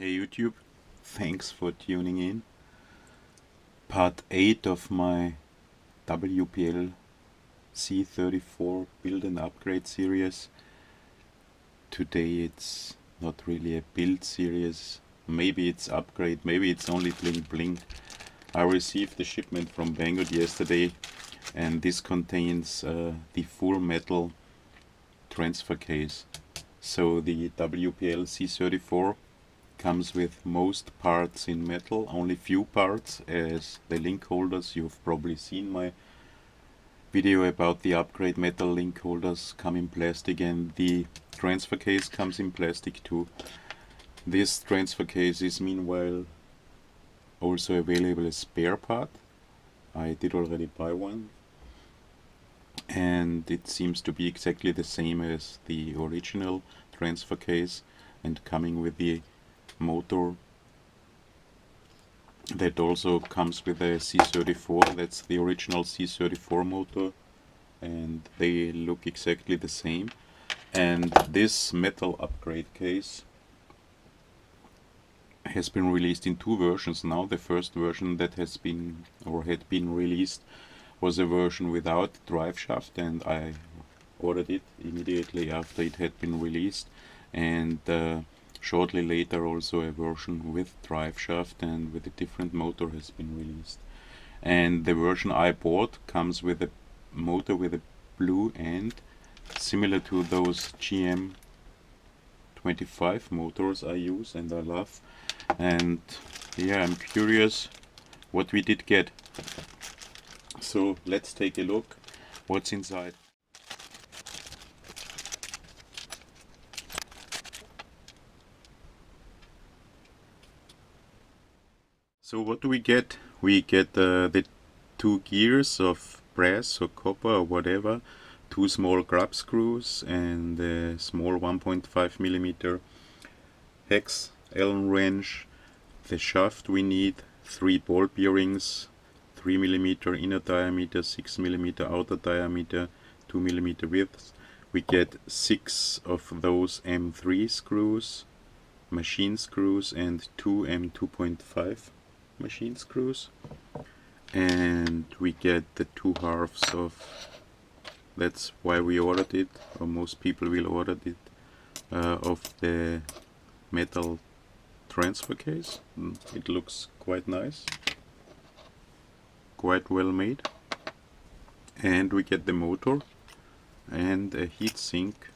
Hey YouTube, thanks for tuning in. Part 8 of my WPL C34 build and upgrade series. Today it's not really a build series, maybe it's upgrade, maybe it's only bling bling. I received the shipment from Banggood yesterday, and this contains the full metal transfer case. So the WPL C34 comes with most parts in metal, only few parts as the link holders. You've probably seen my video about the upgrade metal link holders come in plastic, and the transfer case comes in plastic too. This transfer case is meanwhile also available as spare part. I did already buy one, and it seems to be exactly the same as the original transfer case, and coming with the motor that also comes with a C34. That's the original C34 motor, and they look exactly the same. And this metal upgrade case has been released in two versions now. The first version that has been or had been released was a version without drive shaft, and I ordered it immediately after it had been released, and shortly later also a version with drive shaft and with a different motor has been released. And the version I bought comes with a motor with a blue end, similar to those GM25 motors I use and I love. And yeah, I'm curious what we did get. So let's take a look what's inside. So what do we get? We get the two gears of brass or copper or whatever, two small grub screws, and a small 1.5mm hex Allen wrench. The shaft we need, 3 ball bearings, 3mm inner diameter, 6mm outer diameter, 2mm width. We get 6 of those M3 screws, machine screws, and 2 M2.5 machine screws. And we get the 2 halves of, that's why we ordered it, or most people will order it, of the metal transfer case. It looks quite nice, quite well made. And we get the motor and a heat sink.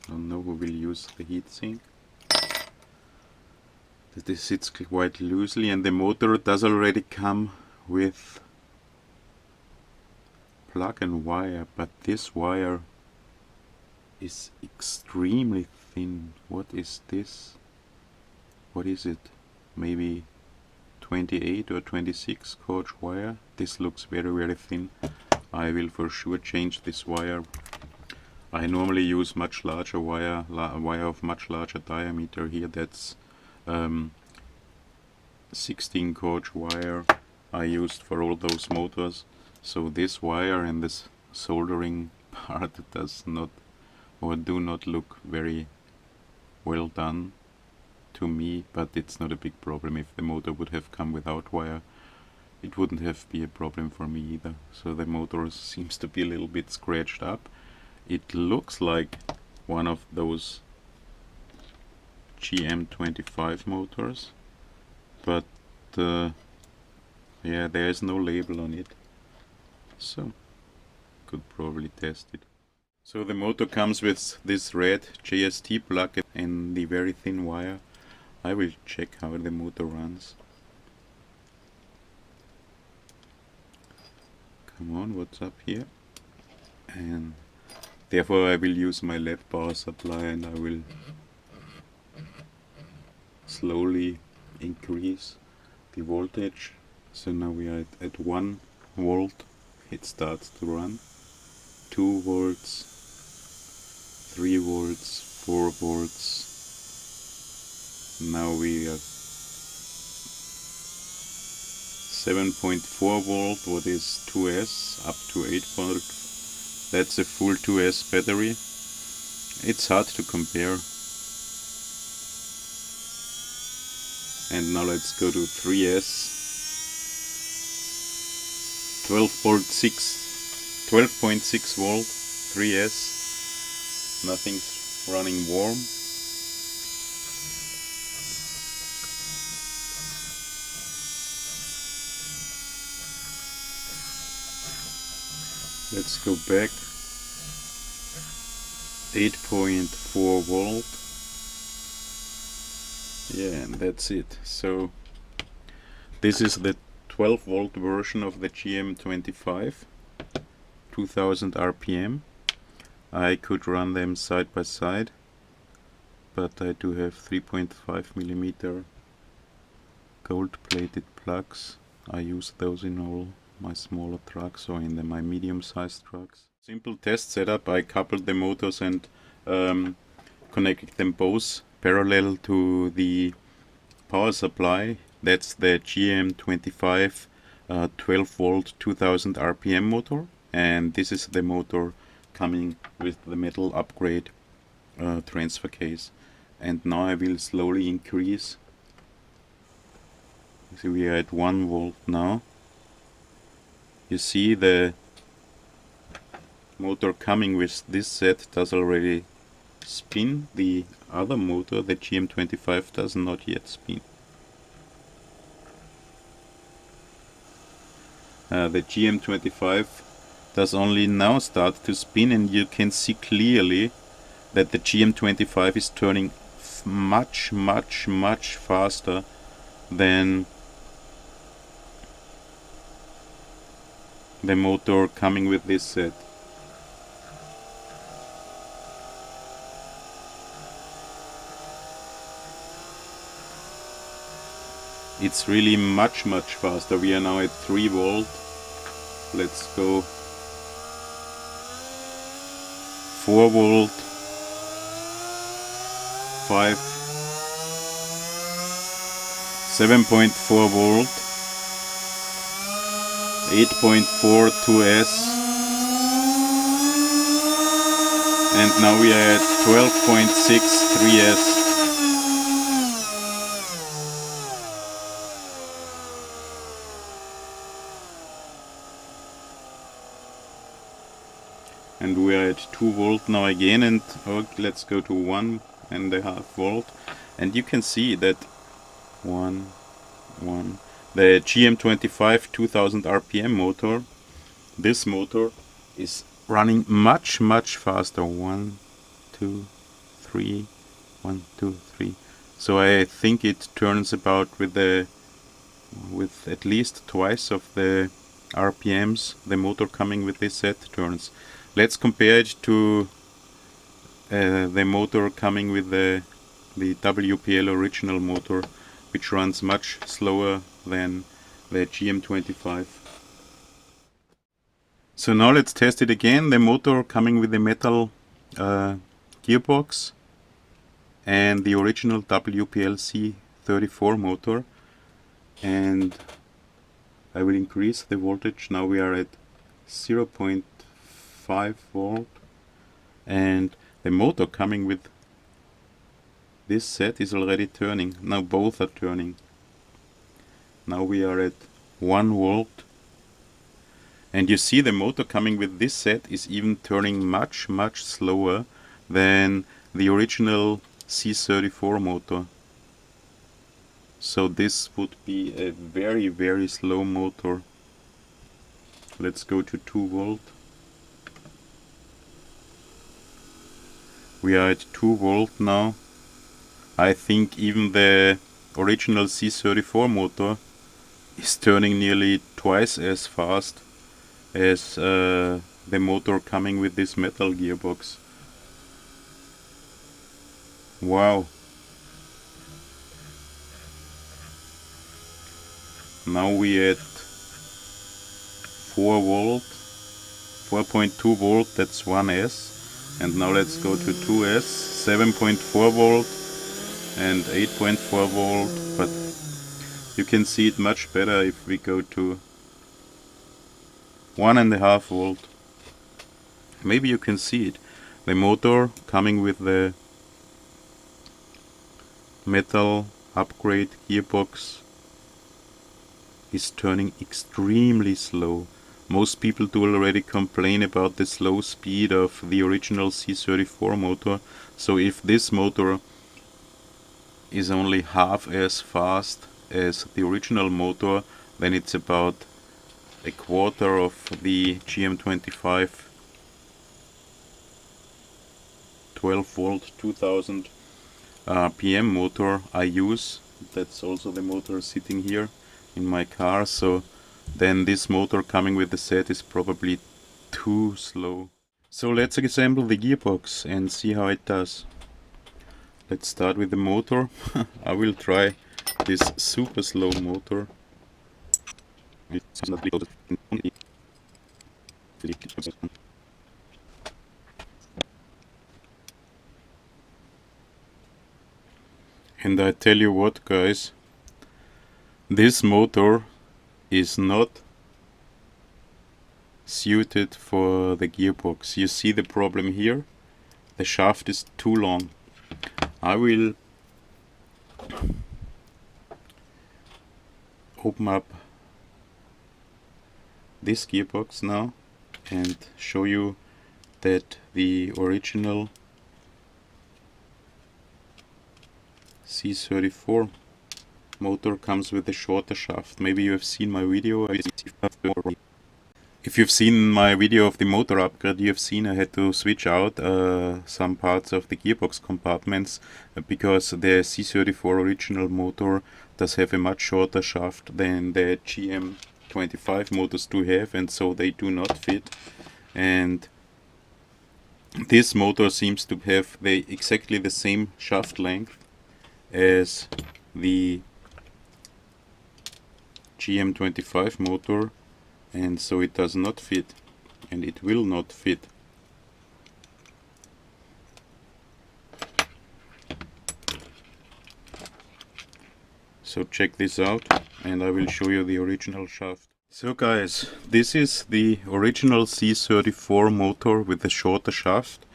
I don't know who will use the heat sink. This sits quite loosely, and the motor does already come with plug and wire, but this wire is extremely thin. What is this? What is it? Maybe 28 or 26 gauge wire. This looks very thin. I will for sure change this wire. I normally use much larger wire, wire of much larger diameter here. That's 16 gauge wire I used for all those motors. So this wire and this soldering part does not or do not look very well done to me, but it's not a big problem. If the motor would have come without wire, it wouldn't have been a problem for me either. So the motor seems to be a little bit scratched up. It looks like one of those GM25 motors, but yeah, there is no label on it, so could probably test it. So the motor comes with this red JST plug and the very thin wire. I will check how the motor runs. Come on, what's up here? And therefore I will use my lab power supply, and I will slowly increase the voltage. So now we are at 1 volt. It starts to run. 2 volts, 3 volts, 4 volts. Now we are 7.4 volt, what is 2S, up to 8 volt. That's a full 2S battery. It's hard to compare. And now let's go to 3S. 12.6 volt, 3S. Nothing's running warm. Let's go back. 8.4 volt. Yeah, and that's it. So this is the 12 volt version of the GM25, 2000 RPM. I could run them side by side, but I do have 3.5 millimeter gold plated plugs. I use those in all my smaller trucks or in my medium sized trucks. Simple test setup. I coupled the motors and connected them both parallel to the power supply. That's the GM25 12 volt 2000 RPM motor, and this is the motor coming with the metal upgrade transfer case. And now I will slowly increase. So we are at 1 volt now. You see the motor coming with this set does already spin. The other motor, the GM25, does not yet spin. The GM25 does only now start to spin, and you can see clearly that the GM25 is turning much faster than the motor coming with this set. It's really much faster. We are now at 3 volt. Let's go 4 volt, 5, 7.4 volt, 8.4 2S, and now we are at 12.6 3S. And we are at 2 volt now again, and let's go to 1.5 volt, and you can see that the GM25 2000 RPM motor, this motor is running much faster. 1, 2, 3, 1, 2, 3. So I think it turns about with at least twice of the RPMs the motor coming with this set turns. Let's compare it to the motor coming with the WPL original motor, which runs much slower than the GM25. So now let's test it again. The motor coming with the metal gearbox and the original WPL C34 motor, and I will increase the voltage. Now we are at 0.5 volt, and the motor coming with this set is already turning. Now both are turning. Now we are at 1 volt, and you see the motor coming with this set is even turning much slower than the original C34 motor. So this would be a very slow motor. Let's go to 2 volt. We are at 2 volt now. I think even the original C34 motor is turning nearly twice as fast as the motor coming with this metal gearbox. Wow. Now we at 4 volt, 4.2 volt, that's 1S. And now let's go to 2S, 7.4 volt and 8.4 volt, but you can see it much better if we go to 1.5 volt. Maybe you can see it. The motor coming with the metal upgrade gearbox is turning extremely slow. Most people do already complain about the slow speed of the original C34 motor, so if this motor is only half as fast as the original motor, then it's about a quarter of the GM25 12 volt 2000 RPM motor I use. That's also the motor sitting here in my car, so then this motor coming with the set is probably too slow. So let's assemble the gearbox and see how it does. Let's start with the motor. I will try this super slow motor. And I tell you what, guys, this motor is not suited for the gearbox. You see the problem here? The shaft is too long. I will open up this gearbox now and show you that the original C34 motor comes with a shorter shaft. Maybe you have seen my video. If you've seen my video of the motor upgrade, you have seen I had to switch out some parts of the gearbox compartments because the C34 original motor does have a much shorter shaft than the GM25 motors do have, and so they do not fit. And this motor seems to have exactly the same shaft length as the GM25 motor, and so it does not fit, and it will not fit. So check this out and I will show you the original shaft. So guys, this is the original C34 motor with the shorter shaft.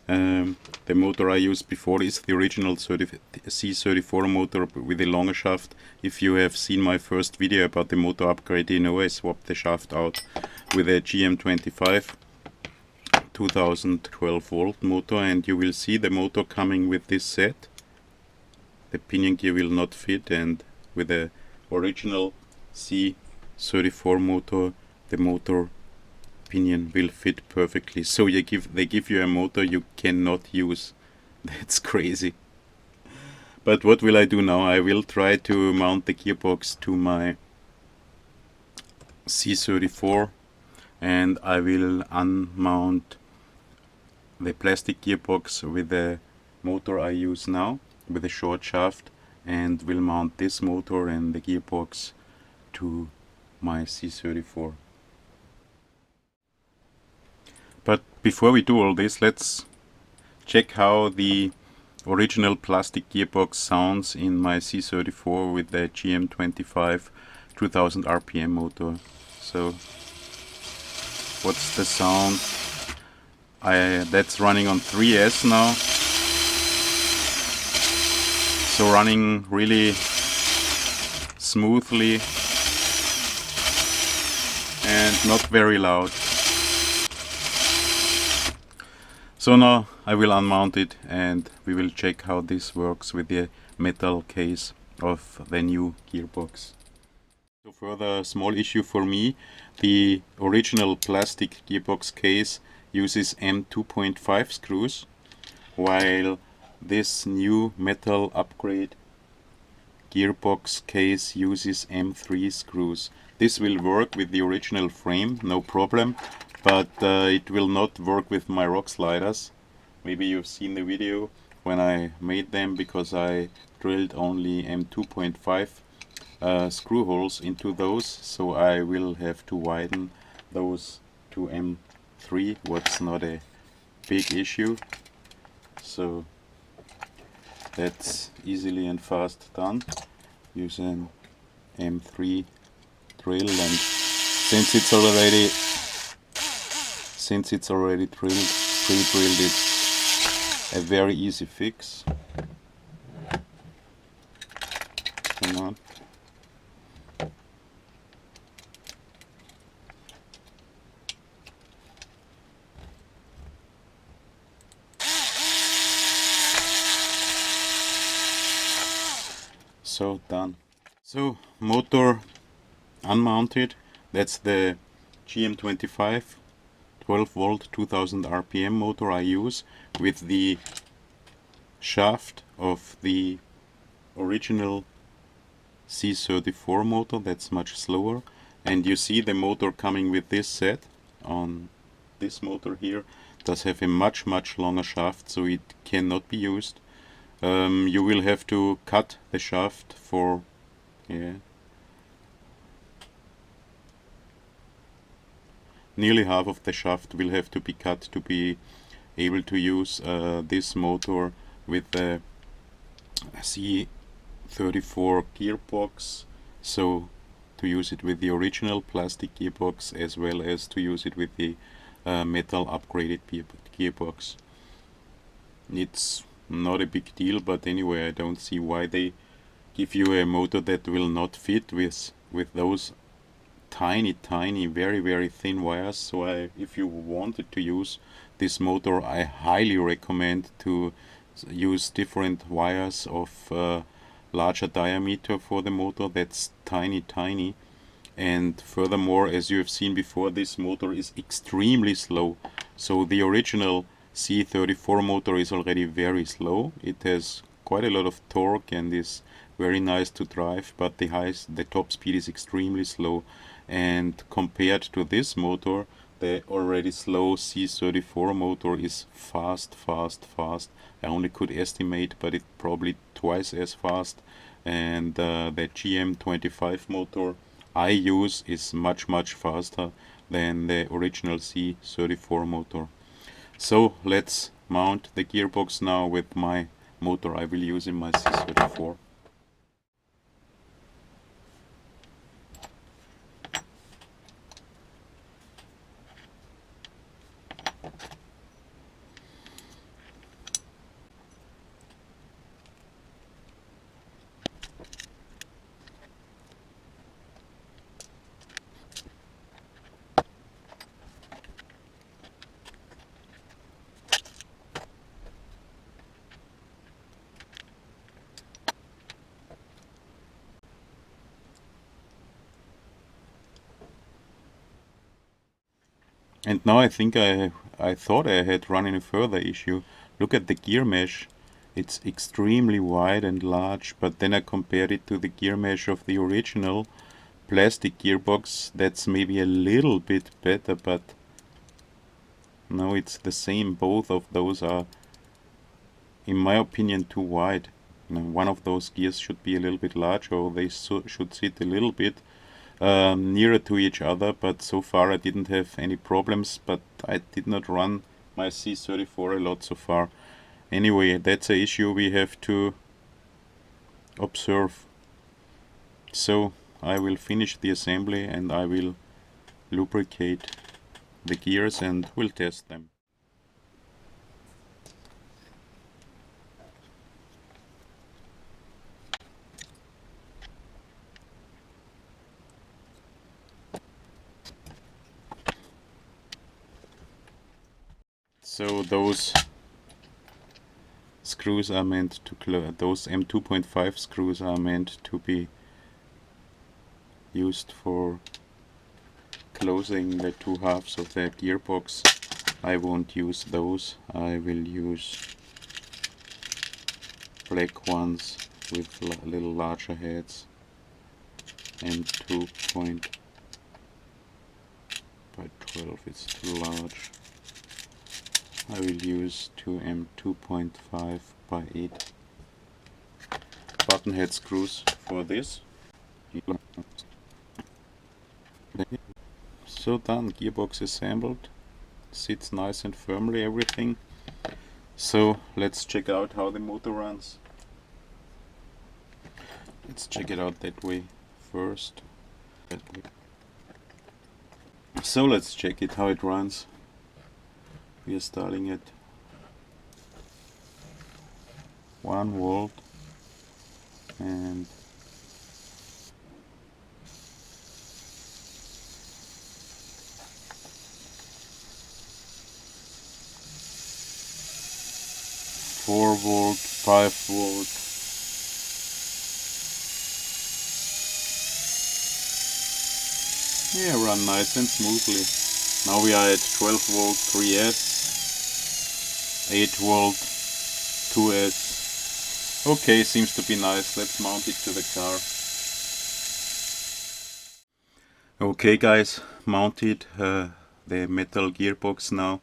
The motor I used before is the original C34 motor with a longer shaft. If you have seen my first video about the motor upgrade, you know I swapped the shaft out with a GM25 2012 volt motor, and you will see the motor coming with this set. The pinion gear will not fit, and with the original C34 motor, the motor pinion will fit perfectly. So they give you a motor you cannot use. That's crazy. But what will I do now? I will try to mount the gearbox to my C34, and I will unmount the plastic gearbox with the motor I use now with a short shaft, and will mount this motor and the gearbox to my C34. But before we do all this, let's check how the original plastic gearbox sounds in my C34 with the GM25 2000 RPM motor. So what's the sound? That's running on 3S now. So running really smoothly and not very loud. So now I will unmount it and we will check how this works with the metal case of the new gearbox. So further small issue for me, the original plastic gearbox case uses M2.5 screws, while this new metal upgrade gearbox case uses M3 screws. This will work with the original frame, no problem, but it will not work with my rock sliders. Maybe you've seen the video when I made them, because I drilled only M2.5 screw holes into those, so I will have to widen those to M3, what's not a big issue. So that's easily and fast done. Use an M3 drill, and since it's already pre-drilled, it's a very easy fix. come on. So done. So motor unmounted. That's the GM25 12 volt 2000 RPM motor I use with the shaft of the original C34 motor. That's much slower, and you see the motor coming with this set on this motor here does have a much longer shaft, so it cannot be used. You will have to cut the shaft for nearly half of the shaft will have to be cut to be able to use this motor with the C34 gearbox, so to use it with the original plastic gearbox as well as to use it with the metal upgraded gearbox. It's not a big deal, but anyway, I don't see why they give you a motor that will not fit with those tiny very thin wires. So if you wanted to use this motor, I highly recommend to use different wires of larger diameter for the motor. That's tiny, and furthermore, as you have seen before, this motor is extremely slow. So the original C34 motor is already very slow. It has quite a lot of torque and is very nice to drive, but the top speed is extremely slow. And compared to this motor, the already slow C34 motor is fast. I only could estimate, but it's probably twice as fast. And the GM25 motor I use is much faster than the original C34 motor. So let's mount the gearbox now with my motor I will use in my C34. And now I think I thought I had run into a further issue. Look at the gear mesh. It's extremely wide and large, but then I compared it to the gear mesh of the original plastic gearbox. That's maybe a little bit better, but no, it's the same. Both of those are, in my opinion, too wide. One of those gears should be a little bit larger, or they should sit a little bit nearer to each other, but so far I didn't have any problems, but I did not run my C34 a lot so far. Anyway, that's an issue we have to observe. So I will finish the assembly and I will lubricate the gears and we'll test them. So those screws are meant to those M2.5 screws are meant to be used for closing the two halves of the gearbox. I won't use those. I will use black ones with little larger heads. M2 by 12 it's too large. I will use two M2.5 by 8 button head screws for this. So done, gearbox assembled, sits nice and firmly, everything. So let's check out how the motor runs. Let's check it out that way first. So let's check it how it runs. We are starting at 1 volt and 4 volt, 5 volt. Yeah, run nice and smoothly. Now we are at 12 volt 3S, 8 volt 2S. Okay, seems to be nice. Let's mount it to the car. Okay guys, mounted the metal gearbox now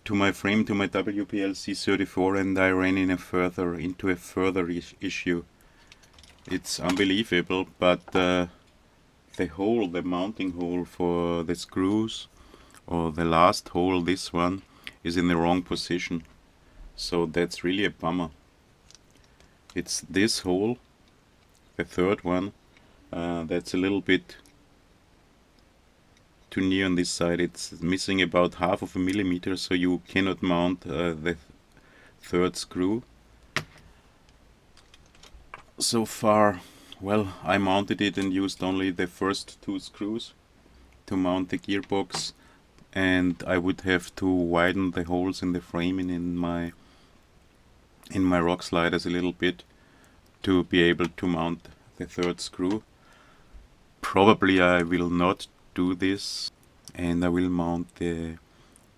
to my frame, to my WPL C34, and I ran into a further issue. It's unbelievable, but the mounting hole for the screws, or the last hole, this one, is in the wrong position. So that's really a bummer. It's this hole, the third one, that's a little bit too near on this side. It's missing about half of a millimeter, so you cannot mount the third screw. So far, well, I mounted it and used only the first 2 screws to mount the gearbox, and I would have to widen the holes in the frame and in my rock sliders a little bit to be able to mount the third screw. Probably I will not do this, and I will mount the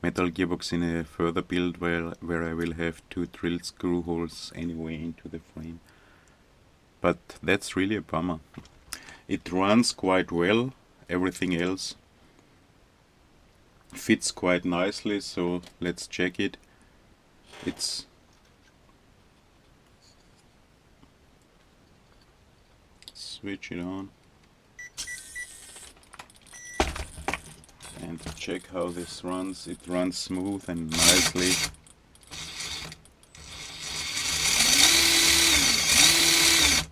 metal gearbox in a further build where I will have to drill screw holes anyway into the frame. But that's really a bummer. It runs quite well, everything else fits quite nicely, so let's check it. Switch it on and check how this runs. It runs smooth and nicely.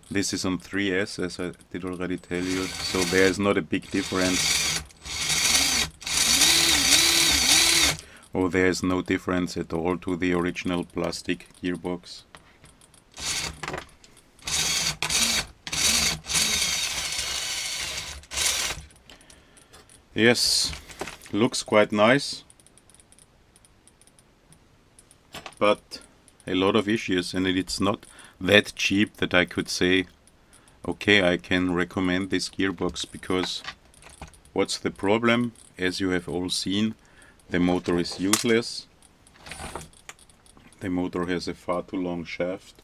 This is on 3S, as I did already tell you, so there is not a big difference. Or there is no difference at all to the original plastic gearbox. Yes, looks quite nice, but a lot of issues, and it's not that cheap that I could say, okay, I can recommend this gearbox, because what's the problem? As you have all seen, the motor is useless. The motor has a far too long shaft.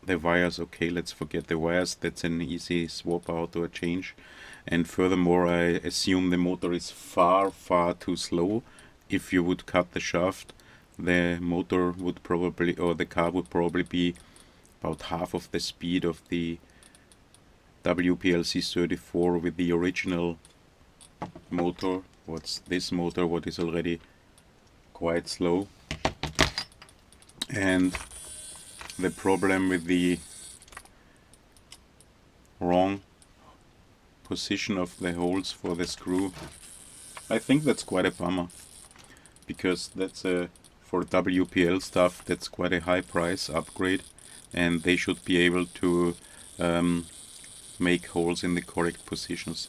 The wires, okay, let's forget the wires, that's an easy swap out or change. And furthermore, I assume the motor is far too slow. If you would cut the shaft, the motor would probably, or the car would probably be about half of the speed of the WPL C34 with the original motor. What's this motor, what is already quite slow. And the problem with the wrong position of the holes for the screw, I think that's quite a bummer, because that's for WPL stuff, that's quite a high price upgrade, and they should be able to make holes in the correct positions.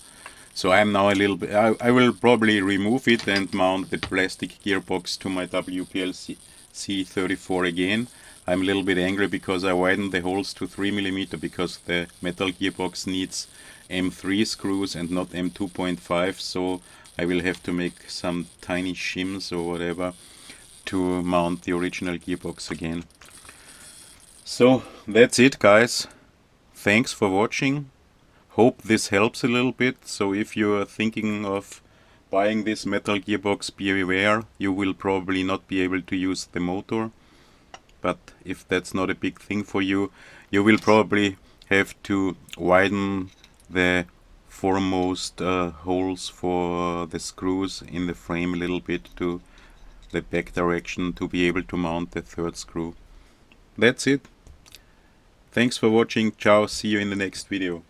So I'm now a little bit, I will probably remove it and mount the plastic gearbox to my WPL C34 again. I'm a little bit angry because I widened the holes to 3mm, because the metal gearbox needs M3 screws and not M2.5, so I will have to make some tiny shims or whatever to mount the original gearbox again. So that's it, guys. Thanks for watching. Hope this helps a little bit. So if you are thinking of buying this metal gearbox, be aware you will probably not be able to use the motor. But if that's not a big thing for you, you will probably have to widen the foremost holes for the screws in the frame a little bit to the back direction to be able to mount the third screw. That's it. Thanks for watching. Ciao. See you in the next video.